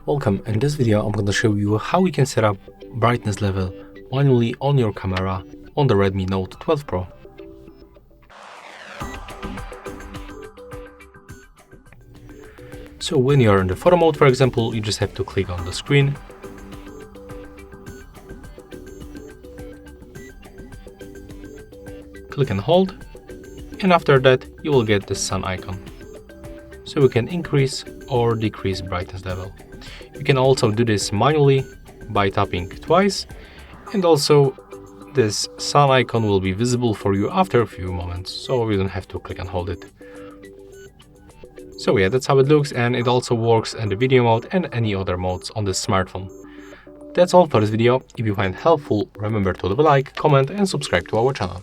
Welcome. In this video I'm going to show you how you can set up brightness level manually on your camera on the Redmi Note 12 Pro. So when you're in the photo mode, for example, you just have to click on the screen, click and hold, and after that you will get the sun icon. So we can increase or decrease brightness level. You can also do this manually by tapping twice, and also this sun icon will be visible for you after a few moments, so you don't have to click and hold it. So yeah, that's how it looks, and it also works in the video mode and any other modes on this smartphone. That's all for this video. If you find it helpful, remember to leave a like, comment and subscribe to our channel.